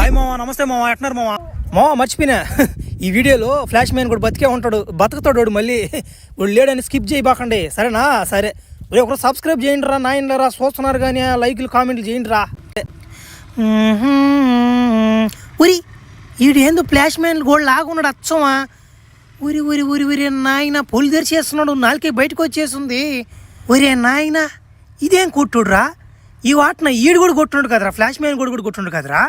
Hi మామ, నమస్తే మామ. ఎట్న్నారు మామ మర్చిపోయినా ఈ వీడియోలో ఫ్లాష్ మ్యాన్ కూడా బతికే ఉంటాడు, బతుకుతాడు మళ్ళీ. వాడు లేడని స్కిప్ చేయబాకండి, సరేనా? సరే, ఒకరు సబ్స్క్రైబ్ చేయండి రా నాయనరా, చూస్తున్నారు కానీ లైక్లు కామెంట్లు చేయండి రా. ఉరి వీడు ఏందో ఫ్లాష్ మ్యాన్ కూడా లాగున్నాడు అచ్చమా. ఉరి ఉరి ఉరి ఉరి నాయన పొలి తెరిచేస్తున్నాడు, నాలుకే బయటకు వచ్చేసింది. ఒరే నాయన ఇదేం కొట్టుడురా, ఈ వాటిన ఈడు కూడా కొట్టున్నాడు కదరా, ఫ్లాష్ మ్యాన్ కూడా కొట్టున్నాడు కదరా.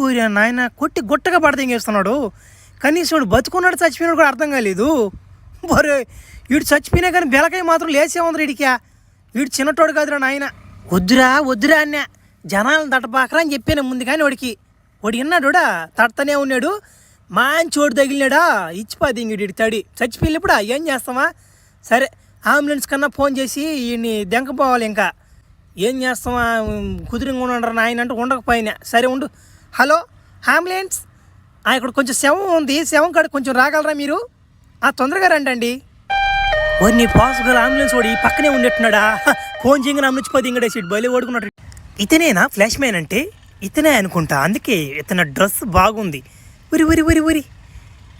ఊరే నాయన కొట్టి గుట్టగా పడదెంగేస్తున్నాడు. కనీసం వీడు బతుకున్నాడు చచ్చిపోయినాడు కూడా అర్థం కాలేదు. బరే వీడు చచ్చిపోయినా కానీ బెలకాయ మాత్రం లేచే ఉంది వీడికా. వీడు చిన్నటోడు కాదురా నాయన. వద్దురా అన్న జనాలను తట్టబాకరా అని చెప్పాను ముందు, కానీ వాడికి విన్నాడుడా తడతనే ఉన్నాడు. మంచి చోటు తగిలినాడా ఇచ్చిపోది ఇంక తడి చచ్చిపోయినప్పుడు ఏం చేస్తామా. సరే అంబులెన్స్ కన్నా ఫోన్ చేసి వీడిని దెంకపోవాలి. ఇంకా ఏం చేస్తామా, కుదిరింగా ఉండరు నాయన అంటే ఉండకపోయినా. సరే ఉండు. హలో అంబులెన్స్, ఇక్కడ కొంచెం శవం ఉంది, శవం కాడ కొంచెం రాగలరా మీరు? తొందరగా రండి. నీ పాసుగల అంబులెన్స్ వాడు ఈ పక్కనే ఉండేట్టున్నాడా. ఫోన్ చేయగానే అమ్ముచ్చిపోతే ఇంకడే సీట్ బయలు ఓడుకున్నాడు. ఇతనేనా ఫ్లాష్ మ్యాన్ అంటే? ఇతనే అనుకుంటా, అందుకే ఇతను డ్రెస్ బాగుంది. ఉరి ఉరి ఉరి ఉరి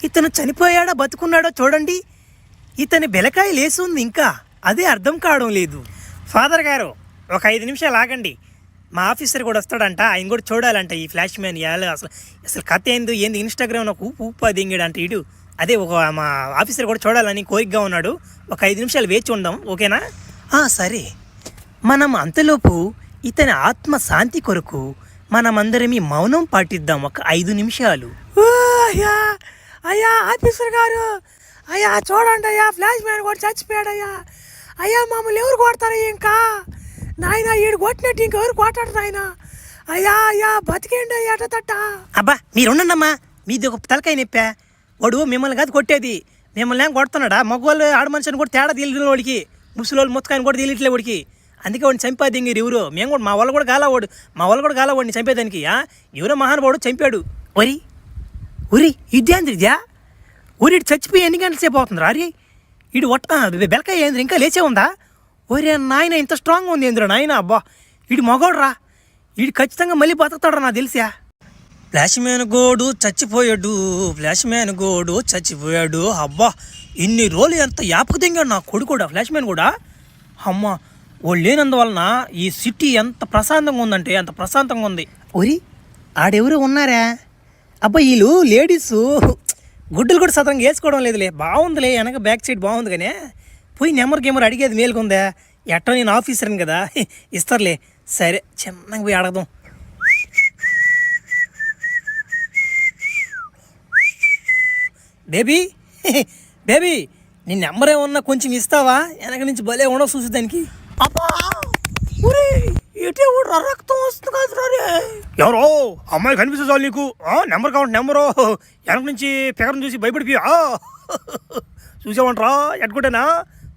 ఇతను చనిపోయాడా బతుకున్నాడో చూడండి. ఇతని బెలకాయ లేసి ఉంది ఇంకా, అదే అర్థం కావడం లేదు. ఫాదర్ గారు ఒక 5 నిమిషాలు ఆగండి, మా ఆఫీసర్ కూడా వస్తాడంట, ఆయన కూడా చూడాలంట ఈ ఫ్లాష్ మ్యాన్. అసలు కథ ఏంది ఇన్స్టాగ్రామ్ ఒక ఊపు దింగాడంట ఇడు. అదే మా ఆఫీసర్ కూడా చూడాలని కోరికగా ఉన్నాడు. ఒక 5 నిమిషాలు వేచి ఉందాం, ఓకేనా? సరే. మనం అంతలోపు ఇతని ఆత్మ శాంతి కొరకు మనమందరం ఈ మౌనం పాటిద్దాం ఒక 5 నిమిషాలు. అయ్యా ఆఫీసర్ గారు, అయ్యా చూడండి అయ్యా, ఫ్లాష్ మ్యాన్ కూడా చచ్చిపోయాడయ్యా. అయ్యా మమ్మల్ని ఎవరు కొడతారయ్యా? ఇంకా నాయన ఈడు కొట్టినట్టు ఇంకెవరు కొట్టాడు నాయన. అయ్యా బతికేండి అయ్యా తట్ట. అబ్బా మీరుండమ్మా, మీది ఒక తలకాయ నొప్పా. వాడు మిమ్మల్ని కాదు కొట్టేది, మిమ్మల్ని ఏం కొడుతున్నాడా? మగవాళ్ళు ఆడ మనుషుని కూడా తేడా తెలియదు వాడికి, ముసలి ముత్తకాయని కూడా తెలియట్లే వాడికి. అందుకే వాడిని చంపేది ఎవరు? మేము కూడా మా వాళ్ళు కూడా గాలా వాడిని చంపేదానికి. ఎవరో మహానుభావుడు చంపాడు. ఉరి ఇదేంద్రిద్యా? ఊరి చచ్చిపోయి ఎన్ని గంటల సేపు అవుతుందిరా? అరే ఇడు బెలకాయ ఏంద్ర ఇంకా లేచే ఉందా? ఒరే నాయన ఇంత స్ట్రాంగ్ ఉంది ఏంద్ర నాయన. అబ్బా ఇడు మగోడు రా, ఇడు ఖచ్చితంగా మళ్ళీ బతుకుతాడు నాకు తెలిసా. ఫ్లాష్ మ్యాన్ గోడు చచ్చిపోయాడు. అబ్బా ఇన్ని రోజులు ఎంత యాపకు దింగాడు నా కొడుకు ఫ్లాష్ మ్యాన్ కూడా. అమ్మ వాళ్ళు లేనందువలన ఈ సిటీ ఎంత ప్రశాంతంగా ఉందంటే అంత ప్రశాంతంగా ఉంది. ఒరి ఆడెవరు ఉన్నారా? అబ్బా వీళ్ళు లేడీస్ గుడ్డలు కూడా సతంగా వేసుకోవడం లేదులే. బాగుందిలే, వెనక బ్యాక్ సైడ్ బాగుంది. కానీ పోయి నెంబర్ అడిగేది మేలుకుందా? ఎట్టో నేను ఆఫీసర్ని కదా, ఇస్తారులే. సరే చిన్నగా పోయి అడగదాం. బేబీ నీ నెంబర్ ఏమన్నా కొంచెం ఇస్తావా? వెనక నుంచి భలే ఉండవు చూసేదానికి. అబ్బా రక్తం వస్తుంది కాదు. ఎవరో అమ్మాయి కనిపిస్తే చాలు నీకు నెంబర్ కావాలి. నెంబరు వెనక నుంచి పెగరం చూసి భయపడిపోయా చూసామంటారా? ఎట్టుకుంటేనా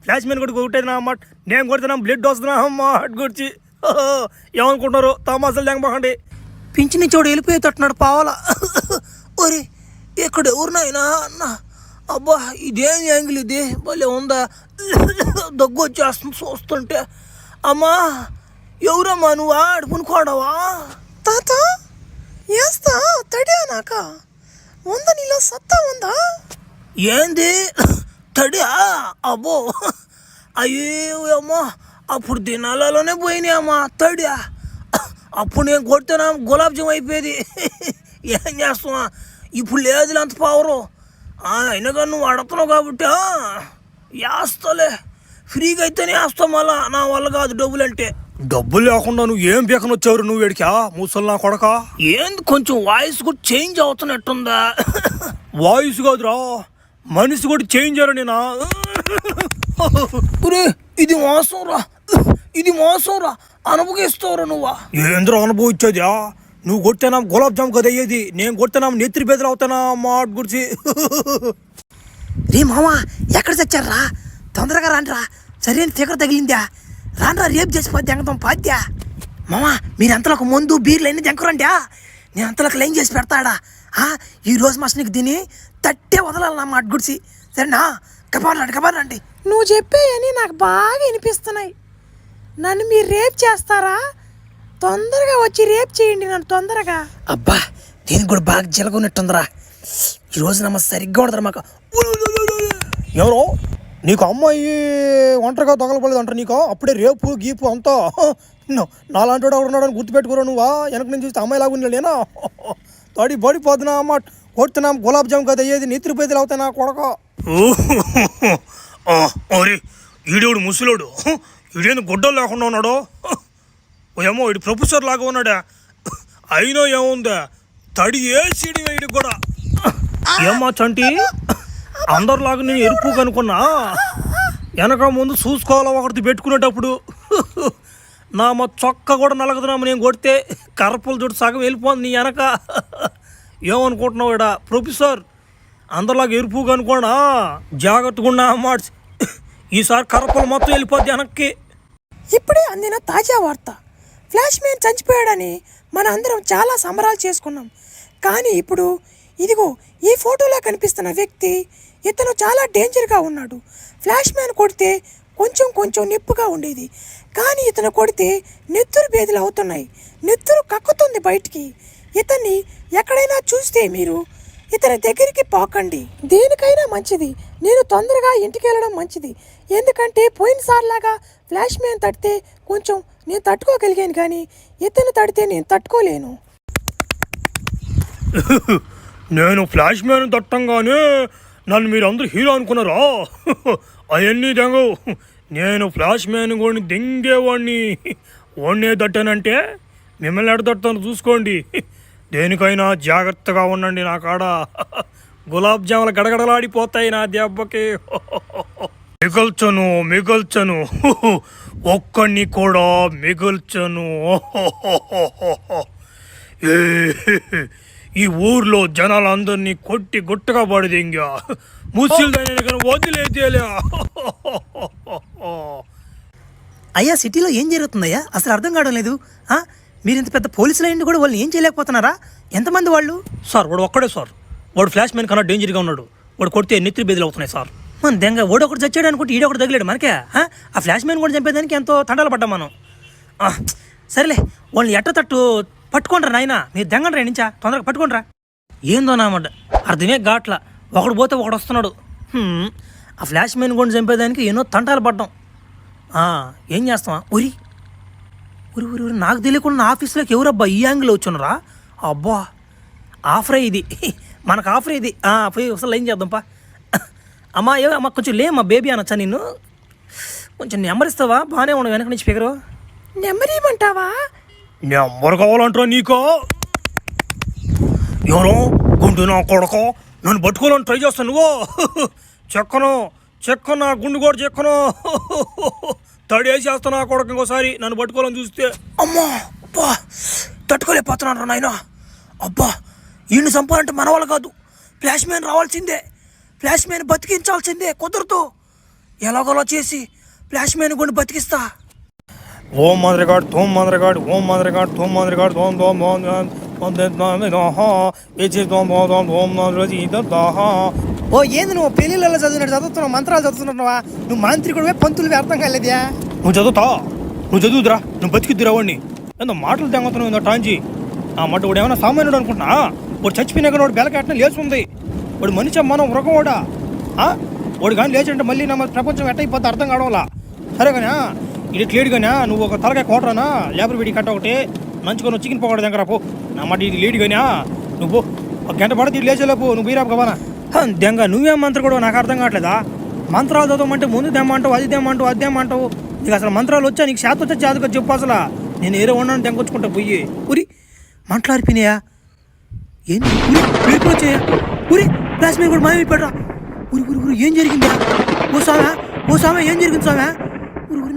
ఫ్లాష్ మ్యాన్ కూడా కొట్టేదినా అమ్మ, నేను కొడితేనా బ్లడ్ వస్తున్నా అమ్మ అట్టుకొచ్చి. ఏమనుకుంటున్నారు? తమాసాలు లేకపోకండి. పింఛని చోడు వెళ్ళిపోయేటట్టున్నాడు పావాలా. ఒరే ఎక్కడ ఎవరినైనా అన్న. అబ్బా ఇదేం యాంగిల్ ఇది, భలే ఉందా? దగ్గు వచ్చేస్తుంది చూస్తుంటే. అమ్మా ఎవరమ్మా నువ్వు? ఆడుకునుకోడవా తాత? ఏస్తా తడి నాక ఉందా? నీలో సత్తా ఉందా? ఏంది తడియా? అబ్బో అయ్యో అమ్మా, అప్పుడు దినాలలోనే పోయినాయి అమ్మా తడియా. అప్పుడు నేను కొడితేనా గులాబ్ జామ్ అయిపోయేది. ఏం చేస్తున్నా ఇప్పుడు లేదు అంత పవరు. అయినా కానీ నువ్వు అడుగుతున్నావు కాబట్టి వేస్తాలే, ఫ్రీగా అయితేనే వేస్తావు. మళ్ళా నా వల్ల కాదు డబ్బులు అంటే. డబ్బులు లేకుండా నువ్వు ఏం పీకని వచ్చావు నువ్వు ఎడికా ముసల్లా కొడక? ఏంది కొంచెం వాయిస్ కూడా చేంజ్ అవుతున్నట్టుందా? వాయిస్ కాదురా, మనిషి కూడా చేంజ్ అయ్యారు నేనా. ఇది మోసం రా, అనుభవిస్తావురా నువ్వా? ఏంద్ర అనుభవించేదా? నువ్వు కొట్టానా గులాబ్ జామ్ కదా అయ్యేది, నేను కొట్టానా నెత్తిరి బెదలు అవుతానా మాట గురించి. రే మామా ఎక్కడ చచ్చారా? తొందరగా రాండ్రా, సరైన ఫిగర్ తగిలిందా? రాండ్రా, రేపు చేసిపోద్ది ఎంగతాం పాద్యా. మామా మీరు అంతలోకి ముందు బీర్లు అన్నీ దెంకరండి, నేను అంతలోకి లైన్ చేసి పెడతాడా. ఈ రోజు మసనికి తిని తట్టే వదలాలన్నా మాట గుడిసి. సరేనా? కబారండి. నువ్వు చెప్పేయని నాకు బాగా వినిపిస్తున్నాయి. నన్ను మీరు రేపు చేస్తారా? తొందరగా వచ్చి రేపు చేయండి నన్ను తొందరగా. అబ్బా దీనికి కూడా బాగా జలగొన్నట్టుందిరా. ఈరోజు నమ్మ సరిగ్గా ఉండదురా మాకు. ఎవరో నీకు అమ్మాయి ఒంటరిగా తగలపడలేదు అంటారు నీకు అప్పుడే రేపు గీపు అంతా నాలాంటి వాడు ఎవరున్నాడని గుర్తుపెట్టుకోరా నువ్వా వెనక నుంచి చూస్తే అమ్మాయి లాగా లేనా తడి పడిపోతున్నా అమ్మ కొడుతున్నాం గులాబ్ జామ్ కదా అయ్యేది నెత్తిరి పేదలు అవుతాయి నా కొడక అరే ఈడేవుడు ముసలోడు ఈడేందు గుడ్డలు లేకుండా ఉన్నాడు ఏమో ఈడు ప్రొఫెసర్ లాగా ఉన్నాడా అయినా ఏముందా తడి వేసిడి వీడికి కూడా ఏమ్మా చంటి అందరిలాగా నేను ఎరుపు కనుకున్నా వెనక ముందు చూసుకోవాలా ఒకటి పెట్టుకునేటప్పుడు నా మా చొక్క కూడా నలగదున్నాము నేను కొడితే కర్రపుల చోటు సగం వెళ్ళిపోతుంది నీ వెనక ఏమనుకుంటున్నావు ఇడా ప్రొఫెసర్ అందరిలాగా ఎరుపు కనుకోనా జాగ్రత్తగా ఉన్నా అమ్మ ఈసారి కర్రపులు మొత్తం వెళ్ళిపోద్ది వెనక్కి. ఇప్పుడే అందిన తాజా వార్త, ఫ్లాష్ మ్యాన్ చనిపోయాడని మన అందరం చాలా సంబరాలు చేసుకున్నాం. కానీ ఇప్పుడు ఇదిగో ఈ ఫోటోలో కనిపిస్తున్న వ్యక్తి ఇతను చాలా డేంజర్గా ఉన్నాడు. ఫ్లాష్ మ్యాన్ కొడితే కొంచెం నొప్పిగా ఉండేది, కానీ ఇతను కొడితే నెత్తురు బేదలు అవుతున్నాయి, నెత్తురు కక్కుతుంది బయటికి. ఇతన్ని ఎక్కడైనా చూస్తే మీరు ఇతని దగ్గరికి పోకండి. దేనికైనా మంచిది నేను తొందరగా ఇంటికి వెళ్ళడం మంచిది. ఎందుకంటే పోయినసార్లాగా ఫ్లాష్ మ్యాన్ తడితే కొంచెం నేను తట్టుకోగలిగాను, కానీ ఇతను తడితే నేను తట్టుకోలేను. నేను ఫ్లాష్ మ్యాన్ తట్టంగానే నన్ను మీరు అందరూ హీరో అనుకున్నారా? అవన్నీ దెంగవు. నేను ఫ్లాష్ మ్యాన్ కూడా దెంగేవాడిని. వాడినే తట్టానంటే మిమ్మల్ని ఎడ తట్టాను చూసుకోండి. దేనికైనా జాగ్రత్తగా ఉండండి. నా కాడ గులాబ్ జాములు గడగడలాడిపోతాయి నా దెబ్బకి. మిగల్చను ఒక్కడిని కూడా మిగల్చను. ఈ ఊర్లో జనాలందరినీ కొట్టి గుట్టగా పడిదింగా ముసిల్దాని వదిలేదేలే. అయ్యా సిటీలో ఏం జరుగుతుందయ్యా అసలు అర్థం కావడం లేదు. మీరు ఇంత పెద్ద పోలీసులు అయ్యింది కూడా వాళ్ళు ఏం చేయలేకపోతున్నారా? ఎంతమంది వాళ్ళు? సార్ వాడు ఒక్కడే సార్. వాడు ఫ్లాష్ మ్యాన్ కన్నా డేంజర్గా ఉన్నాడు. వాడు కొడితే నెత్తిరి బెదిలు అవుతున్నాయి సార్. మన దెంగ ఓడొకటి చచ్చాడు అనుకుంటే ఈడొకటి తగిలాడు మనకే. ఆ ఫ్లాష్ మ్యాన్ కూడా చంపేదానికి ఎంతో తండాలు పడ్డాం మనం. సరేలే వాళ్ళని ఎట్టతట్టు పట్టుకోండ్రా నాయన, మీరు దెంగండ్రా నుంచా తొందరగా పట్టుకోండ్రా. ఏందో నామడ్డ అర్థమే ఘాట్ల, ఒకడు పోతే ఒకడు వస్తున్నాడు. ఆ ఫ్లాష్ మ్యాన్ కూడా చంపేదానికి ఎన్నో తంటాలు పడ్డాం. ఏం చేస్తావా? ఉరి ఉరి ఉరి ఉరి నాకు తెలియకుండా నా ఆఫీస్లోకి ఎవరబ్బా ఈ యాంగిల్ వచ్చున్నారా? అబ్బా ఆఫరే ఇది, మనకు ఆఫరే ఇది. పోయి అసలు ఏం చేద్దాంపా. అమ్మా అమ్మ కొంచెం లే అమ్మా బేబీ అనొచ్చా నిన్ను? కొంచెం నెంబర్ ఇస్తావా? బాగానే ఉండవు వెనక నుంచి ఫిగరు. నెంబర్ ఇవ్వమంటావా? నెంబర్ కావాలంటారా నీకో? ఎవరో గుండు నా కొడక నన్ను పట్టుకోవాలని ట్రై చేస్తాను. నువ్వు చెక్కను నా గుండు కూడా చెక్కను తడేసేస్తాను నా కొడక. ఇంకోసారి నన్ను పట్టుకోవాలని చూస్తే అమ్మా అబ్బా తట్టుకోలేకపోతున్నాను నాయన. అబ్బా ఈయన్ని చంపాలంటే మన వాళ్ళు కాదు, ఫ్లాష్ మ్యాన్ రావాల్సిందే. ఫ్లాష్ మ్యాన్ బతికించాల్సిందే. కుదరదు, ఎలాగోలా చేసి ఫ్లాష్ మ్యాన్ కూడా బతికిస్తా. ఓం మంత్రగాడు తోం మంత్రగాడు ఓం మంత్రగాడు తోం మంత్రగాడు తోం తోం ఓ ఏంది నువ్వు పెళ్ళిళ్ళలో చదివినట్టు చదువుతున్నావు, మంత్రాలు చదువుతున్నావా? నువ్వు మాంత్రికుడివే, పంతులు అర్థం కాలేదా? నువ్వు చదువుతురా, నువ్వు బతికిద్దురా వాడిని. ఏందో మాటలు తెంగుతున్నావు ఏందో టాంజీ. మట్టు వాడు ఏమైనా సామాన్యుడు అనుకుంటున్నా? వాడు చచ్చిపోయినాక వాడు బెలకెట్న లేచుంది. వాడు మనిషి మనం మృగవాడా? వాడు కానీ లేచంటే మళ్ళీ నా ప్రపంచం ఎట్టయిపోతే అర్థం కావడంలా. సరే కానీ ఇది క్లియర్ కానీ నువ్వు ఒక తలకాయ కోటరానా లేబర్ వీడి కట్ట ఒకటి నంచుకొని చికెన్ పకోడా దగ్గర పో. నా మాట ఇది లేడు కానీ నువ్వు ఒక గంట పడితే ఇది లేచేలేపు నువ్వు బీరాపు కబానా దెంగ. నువ్వేం మంత్రం కూడా నాకు అర్థం కావట్లేదా? మంత్రాలు చదవమంటే ముందు దెమ్మంటావు, అది దెమ్మంటావు, అది దెమ్మంటావు. నీకు అసలు మంత్రాలు వచ్చా? నీకు శాతం వచ్చా జాతక చెప్పు. అసలు నేను ఏదో ఉన్నాను దెంగొచ్చుకుంటా పోయి. ఉరి మాట్లాడిపోయినాయా? ఏంది ఉరి వచ్చాయా? ఉరి ఫ్లాష్ మ్యాన్ కూడా మాయమైపోయాడా? ఉరి ఉరి ఉరి ఏం జరిగిందా? ఓ సామె ఏం జరిగింది సామె? ఉరి ఉరి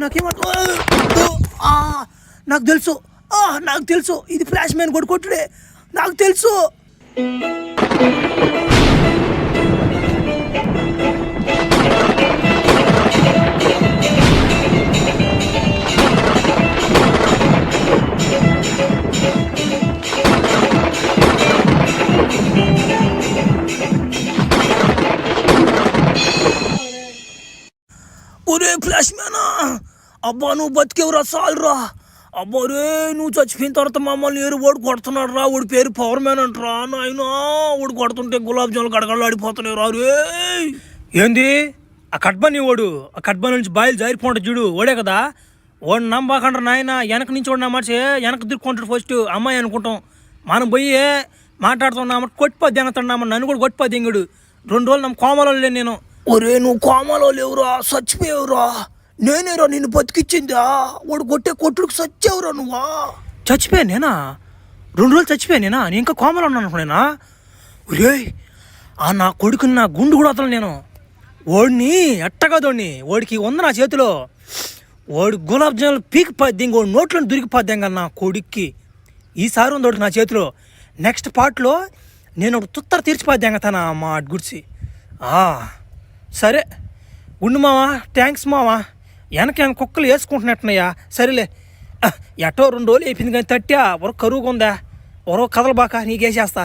నాకు తెలుసు ఇది ఫ్లాష్ మ్యాన్ కూడా కొట్టుడే, నాకు తెలుసు. ఒరే ఫ్లాష్ మ్యానా, అబ్బా నువ్వు బతికేవురా, చాలురా. అబ్బోరే నువ్వు చచ్చిపోయిన తర్వాత మమ్మల్ని ఏరు ఓడి కొడుతున్నాడు రా, ఓడి పేరు పవర్ మ్యాన్ అంటరా నాయన. ఓడి కొడుతుంటే గులాబ్ జాములు గడగడలు ఆడిపోతున్నాయి రా రే. ఏంది ఆ కట్బని ఓడు, ఆ కట్బని నుంచి బాయిలు జారిపోంట చూడు ఓడే కదా. ఓడి నమ్మకండ్రా నాయన, వెనక నుంచి ఓడి నమ్మచ్చే వెనక తిరుక్కుంటాడు ఫస్ట్ అమ్మాయి అనుకుంటాం. మనం పోయి మాట్లాడుతున్నామట కొట్టిపోద్ది అనతున్నామని నన్ను కూడా కొట్టిపోద్ది ఇంగుడు. 2 రోజులు నమ్మ కోమలో లేను నేను. ఒరే నువ్వు కోమలో లేవురా, చచ్చిపోయావురా. నేనేరా నిన్ను బతికిచ్చిందా, వాడు కొట్టే కొట్టుడికి చచ్చావురా నువ్వా. చచ్చిపోయాను నేనా? 2 రోజులు చచ్చిపోయాను నేనా? నేను ఇంకా కోమలో ఉన్నాను అనుకునేనా? ఒరే ఆ నా కొడుకుని నా గుండు కూడా వదలను నేను. ఓడిని ఎట్టగదోడిని, ఓడికి ఉంది నా చేతిలో. ఓడి గులాబ్ జాములు పీకిపోద్ది, ఇంకోటి నోట్లో దొరికిపోద్ది ఇంకా నా కొడుక్కి. ఈసారి ఉంది ఒకటి నా చేతిలో. నెక్స్ట్ పార్ట్లో నేను ఒకటి తుత్తర తీర్చిపోద్ది ఇంకా తన మా గుడిసి. సరే గుండు మావా, థ్యాంక్స్ మావా. వెనక కుక్కలు వేసుకుంటున్నట్టున్నాయా? సరేలే ఎటో 2 రోజులు అయిపోయింది కానీ తట్టా ఒర కరువుగా ఉందా, ఒరో కదలబాక నీకేసేస్తా.